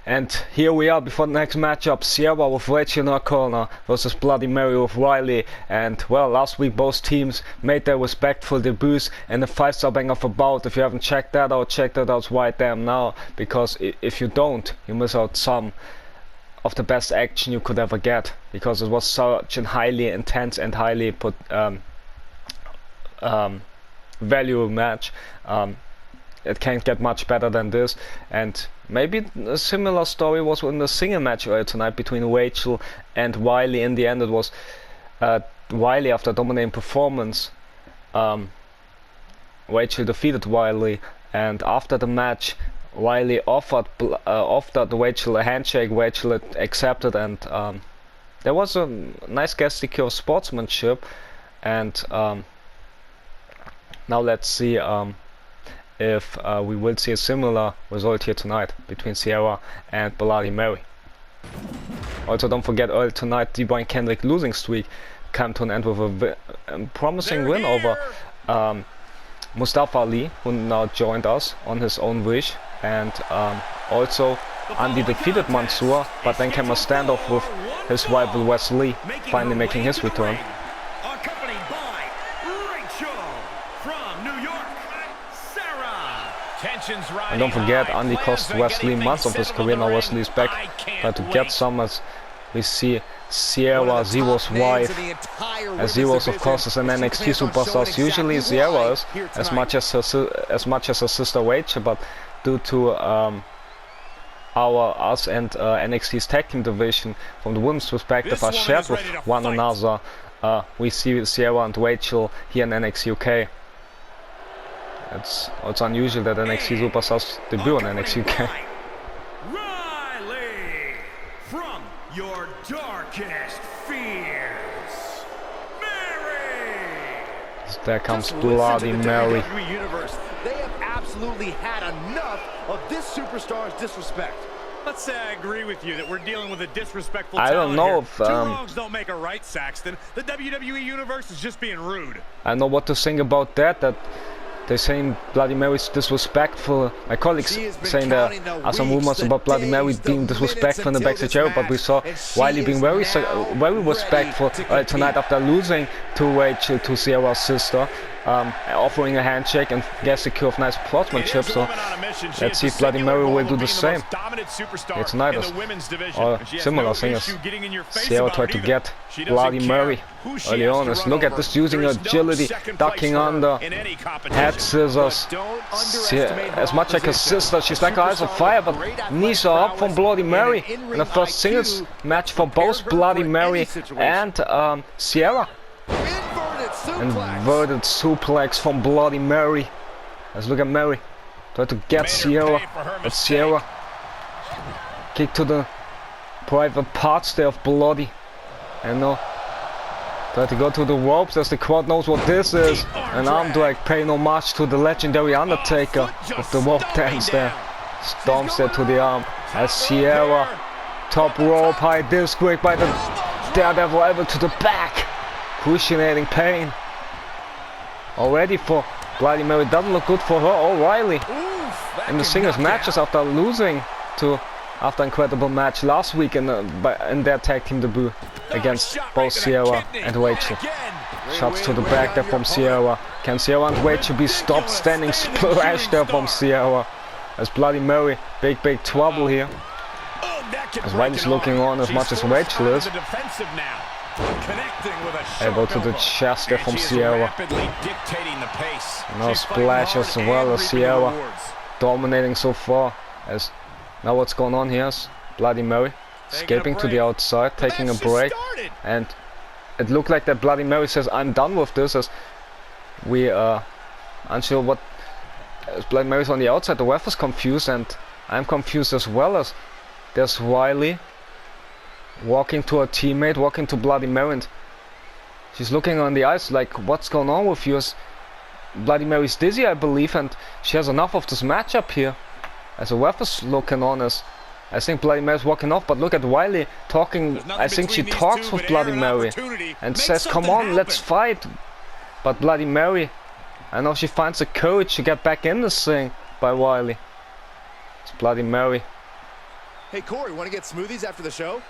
And here we are before the next matchup. Sierra with Rachel in her corner versus Bloody Mary with Riley. And well, last week both teams made their respectful debuts in the 5-star bang of a bout. If you haven't checked that out, check that out right damn now. Because if you don't, you miss out some of the best action you could ever get. Because it was such a highly intense and highly valuable match. It can't get much better than this. And maybe a similar story was in the single match earlier tonight between Rachel and Riley. In the end it was Riley, after a dominating performance, Rachel defeated Riley, and after the match Riley offered Rachel a handshake. Rachel accepted, and there was a nice gesture of sportsmanship. And now let's see if we will see a similar result here tonight between Sierra and Bloody Mary. Also, don't forget, earlier tonight the Brian Kendrick losing streak came to an end with a promising win over Mustafa Ali, who now joined us on his own wish, and also Andy defeated Mansoor, but then came a standoff with his rival Wesley, finally making his return. And don't forget, Andy cost Wesley months of his career. Now Wesley is back, trying to get some, as we see Sierra, Zero's wife. As Zero's, of course, is an NXT superstar. Usually Sierra is, as much as her sister Rachel, but due to us and NXT's tag team division from the women's perspective are shared with one another, we see Sierra and Rachel here in NXT UK. It's also unusual that NXT superstars debut on NXT UK. Riley, from your darkest fears, Mary. There comes Bloody Mary. RealUniverse. They have absolutely had enough of this superstar's disrespect. Let's say I agree with you that we're dealing with a disrespectful I don't know if two wrongs don't make a right, Saxton. The WWE universe is just being rude. I know what to think about that. They're saying Bloody Mary's disrespectful. My colleagues saying there are some rumors about Bloody Mary being disrespectful in the backstage area, but we saw Riley being very respectful tonight after losing to Rachel, to Sierra's sister, offering a handshake and gesture of nice sportsmanship. So let's see if Bloody Mary will do the same here tonight, or similar thing as Sierra tried to get Bloody Mary early on. Look at this, using agility, ducking under, head scissors. As much like her sister, she's like her eyes of fire, but knees are up from Bloody Mary in the first singles match for both Bloody Mary and Sierra. Inverted suplex from Bloody Mary. Let's look at Mary. Try to get Sierra, but Sierra kick to the private parts there of Bloody. And now try to go to the ropes, as the crowd knows what this is. An arm drag, paying homage to the legendary Undertaker with the rope dance there. Storms there to the arm as Sierra, top rope, high disc break by the Daredevil elbow to the back. Cruciating pain already for Bloody Mary. Doesn't look good for her. O'Reilly in the singles matches after losing to incredible match last week in their tag team debut against both Sierra and Rachel. Shots to the back there from Sierra. Can Sierra and Rachel be stopped? Standing splash there from Sierra as Bloody Mary, big trouble here. As Riley's looking on as much as Rachel is. Elbow to the chest there from Sierra. Now splash as well as Sierra, dominating so far. As now what's going on here is Bloody Mary escaping to the outside, taking a break, and it looked like that Bloody Mary says, I'm done with this, as we unsure what, as Bloody Mary's on the outside. The ref is confused, and I'm confused as well, as there's Riley walking to her teammate, walking to Bloody Mary, and she's looking on the ice like, what's going on with you? As Bloody Mary's dizzy, I believe, and she has enough of this matchup here. As the ref is looking on, as I think Bloody Mary's walking off, but look at Riley talking. I think she talks with Bloody Mary and says, come on, let's fight. But Bloody Mary, I know she finds the courage to get back in this thing by Riley. It's Bloody Mary Hey, Corey, want to get smoothies after the show?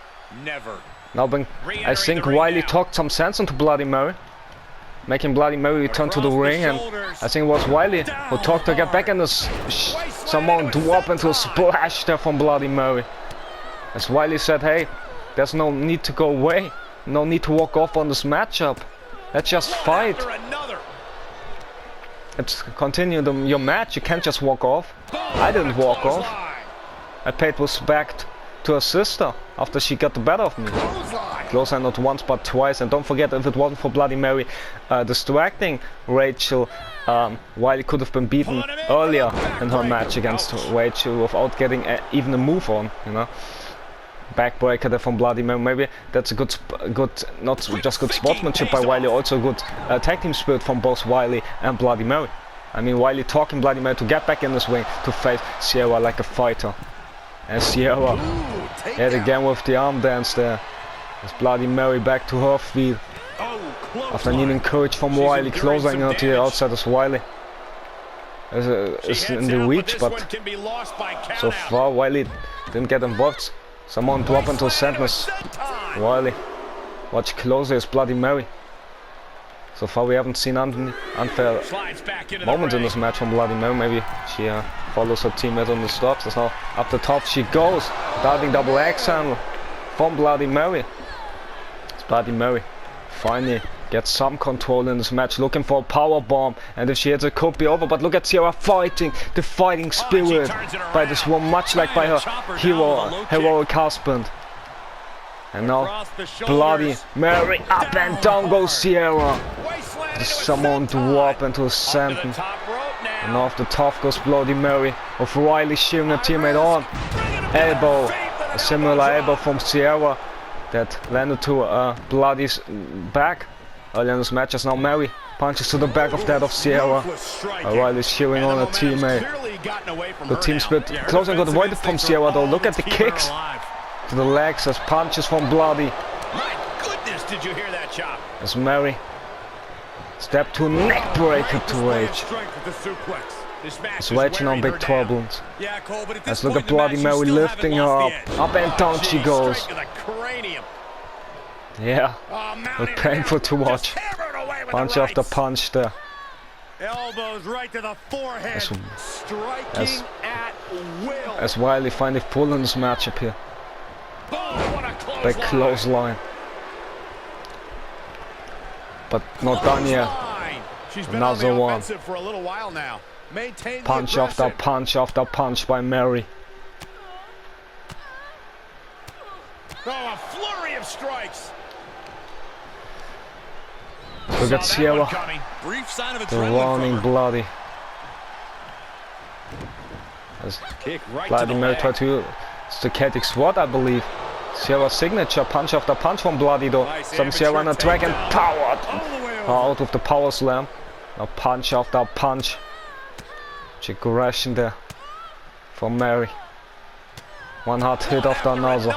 Never. Now, I think Wiley talked some sense into Bloody Mary, making Bloody Mary return to the ring, and I think it was Wiley who talked to get back in this. Someone drop into a splash there from Bloody Mary. As Wiley said, hey, there's no need to go away, no need to walk off on this matchup. Let's just fight. Let's continue your match. You can't just walk off. I didn't walk off. I paid respect to her sister after she got the better of me. Clothesline not once but twice, and don't forget, if it wasn't for Bloody Mary distracting Rachel, Wiley could have been beaten earlier in her match against Rachel without getting even a move on, you know. Backbreaker there from Bloody Mary. Maybe that's a good, not just good sportsmanship by Wiley, also good tag team spirit from both Wiley and Bloody Mary. I mean, Wiley talking Bloody Mary to get back in this ring to face Sierra like a fighter. And Sierra yet again with the arm dance there. As Bloody Mary back to her feet. After needing courage from Wiley, closing her to the outside as Wiley is in the reach, but so far Wiley didn't get involved. Someone drop into sadness. Wiley, watch closely as Bloody Mary. So far we haven't seen unfair moments in this match from Bloody Mary. Maybe she follows her teammate on the stops. As now up the top she goes. Diving double axe handle from Bloody Mary. It's Bloody Mary finally gets some control in this match, looking for a power bomb, and if she hits it could be over. But look at Sierra fighting, the fighting spirit by this woman, much like by her heroic husband. And now Bloody Mary, up and down goes Sierra. Someone drop into a sentence. And off the top goes Bloody Mary, with Wiley shearing her teammate on. Elbow, a similar elbow from Sierra that landed to Bloody's back earlier in this match. As now Mary punches to the back of that of Sierra. Wiley shearing on her teammate. The team split. Closing got avoided from Sierra though. Look at the kicks to the legs as punches from Bloody. My goodness, did you hear that chop? As Mary step to neck breaker to Rage. It's Rage now in big turbulence. Let's look at Bloody Mary lifting her up. Up and down she goes. Yeah, look painful to watch. Punch after punch there. Elbows right to the forehead. Striking at will. As Wiley finally pulling this matchup here. Big clothesline. But not done yet. Another one. For a little while now. Punch after punch after punch by Mary. Oh, a flurry of strikes. Look at Sierra. The running Bloody. As Bloody Mary tried to stochastic swat, I believe. Sierra's signature punch after punch from Bloody though. Some Sierra on a track and powered out with the power slam. Now punch after punch. Aggression there from Mary. One hard hit after another.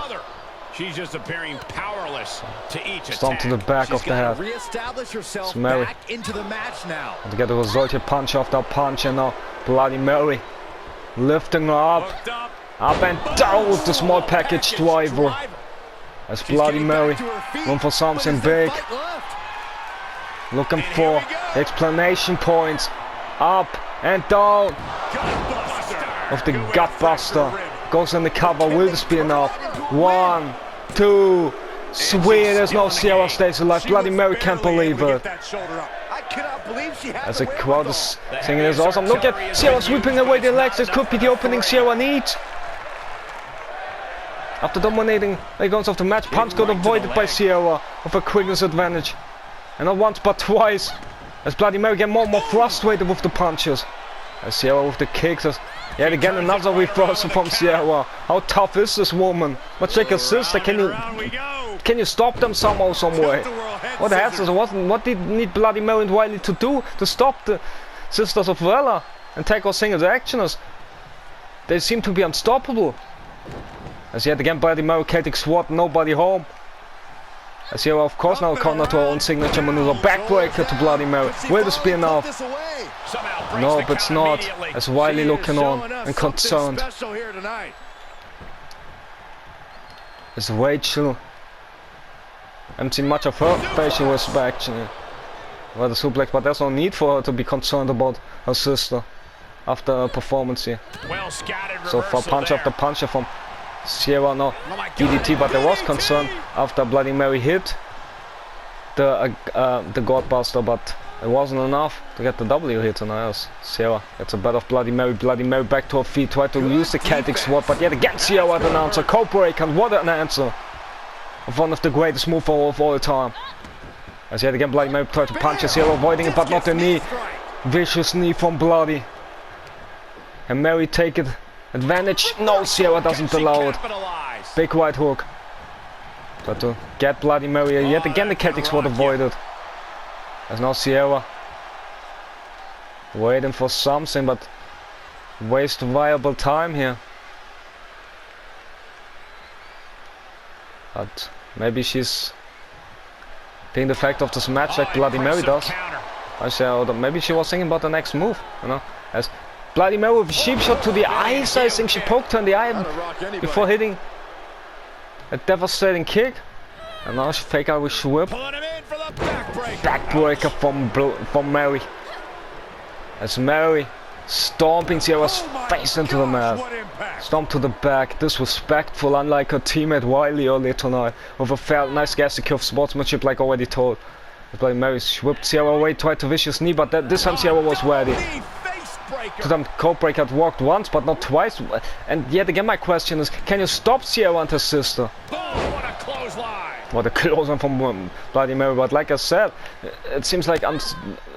She's just appearing powerless to each attack. Stomp to the back of the head. Reestablish herself It's Mary. back into the match now. And to get a result here, punch after punch, and now Bloody Mary lifting her up and down with the small package driver. As Bloody Mary looking for something big, looking for explanation points. Up and down of the gutbuster. Goes in the cover. Will this be enough? 1, 2, sweet. There's no Sierra stays alive. Bloody Mary can't believe it. As the crowd is singing, it's awesome. Look at Sierra sweeping away the legs. This could be the opening Sierra needs. After dominating legs of the match, punch got avoided by Sierra with a quickness advantage. And not once but twice. As Bloody Mary get more and more frustrated with the punches. As Sierra with the kicks. As yet again another reversal from Sierra. How tough is this woman? Much like her sister. Can you stop them somehow, some way? What the hell? What did need Bloody Mary and Wiley to do to stop the Sisters of Valor and take our singles actioners? They seem to be unstoppable. As yet again Bloody Mary Celtic swat, nobody home. As Sierra of course now counter to her own signature maneuver. Backbreaker to Bloody Mary. Will this be enough? Nope, it's not. As Wiley looking on and concerned. As Rachel haven't seen much of her facial reaction. Well, the suplex, but there's no need for her to be concerned about her sister after her performance here. Well scattered So far, punch after punch from Sierra, no DDT, but there was concern after Bloody Mary hit the Godbuster, but it wasn't enough to get the W here tonight. As Sierra gets a bet of Bloody Mary. Bloody Mary back to her feet, tried to use the Celtic sword, but yet again Sierra the announcer, code break, and what an answer of one of the greatest moves of all time. As yet again Bloody Mary tried to punch Sierra, avoiding it, but not the knee. Vicious knee from Bloody. And Mary take it. Advantage. No, Sierra doesn't allow it. Big right hook. Try to get Bloody Mary. Yet again the Celtic sword avoided. As now Sierra waiting for something, but waste viable time here. But maybe she's being the fact of this match like Bloody Mary does. I say, maybe she was thinking about the next move, you know. As Bloody Mary with a sheep shot to the eyes, I think she poked her in the eye before hitting a devastating kick. And now she fake out with whip. Backbreaker from Mary. As Mary stomping Sierra's face into the mat. Stomp to the back, disrespectful, unlike her teammate Wiley earlier tonight. With a fair, nice gesture of sportsmanship, like already told. Bloody Mary whipped Sierra away, tried to vicious knee, but this time Sierra was ready. To them, Codebreaker had worked once, but not twice. And yet again, my question is, can you stop Sierra and her sister? What a clothesline! What a clothesline from Bloody Mary, but like I said, it seems like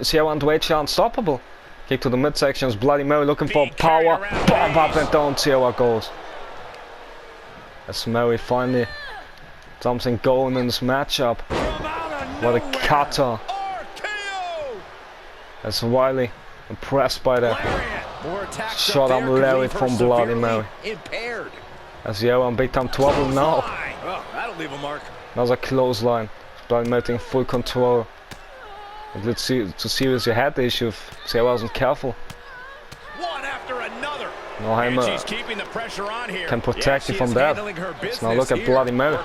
Sierra and Rachel are unstoppable. Kick to the midsections, Bloody Mary looking for power. Bomb up and down, Sierra goes. As Mary finally something going in this matchup. What a cutter. As Wiley impressed by the shot on Larry from Bloody Mary. As Sierra in big time trouble now. Another clothesline. Bloody Mary in full control. Let's see, to seriously had the issue if Sierra wasn't careful. One after another. No Hammer can protect you from that. Let's now look at Bloody Mary.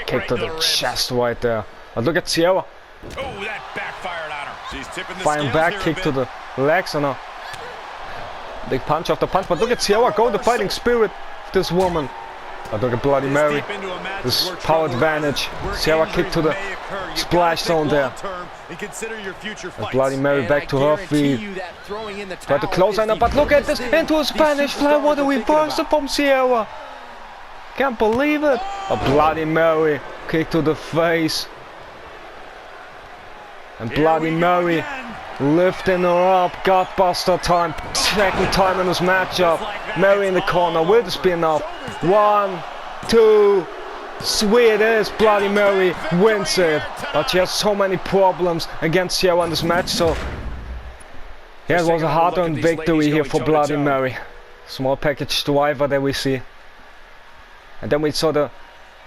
Kick to the chest right there. But look at Sierra. Oh, that backfired on her. She's tipping the Flying back, kick to the legs and a big punch after punch. But look at Sierra go, the fighting spirit of this woman. But look at Bloody Mary. This power advantage. Sierra kick to the splash zone there. And Bloody Mary back to her feet. Try to close on her, but look at this. Into a Spanish fly. What a reversal from Sierra. Can't believe it. A Bloody Mary kick to the face. And Bloody Mary lifting her up. Godbuster time. Second time in this matchup. Mary in the corner. Will this be enough? 1, 2, 3 it is. Bloody Mary wins it. But she has so many problems against Sierra in this match. So yeah, it was a hard-earned victory here for Bloody Mary. Small package driver that we see. And then we saw the,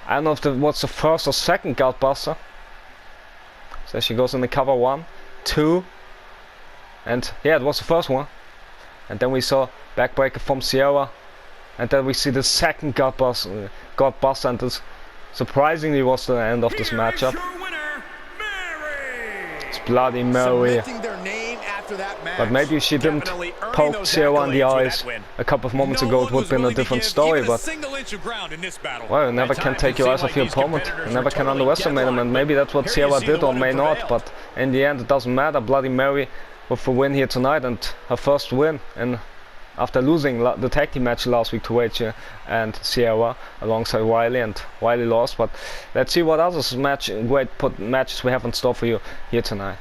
I don't know if it was the first or second Godbuster. So she goes in the cover 1, 2, and yeah, it was the first one. And then we saw backbreaker from Sierra, and then we see the second Godbuster, and this surprisingly was the end of this matchup. It's Bloody Mary. But maybe if she didn't poke Sierra in the eyes a couple of moments ago, it would have been a different story. But well, you never can take your eyes off your opponent. You never can underestimate him, and maybe that's what Sierra did or may not. But in the end, it doesn't matter. Bloody Mary with a win here tonight, and her first win and after losing the tag team match last week to Rachel and Sierra alongside Wiley, and Wiley lost. But let's see what other great matches we have in store for you here tonight.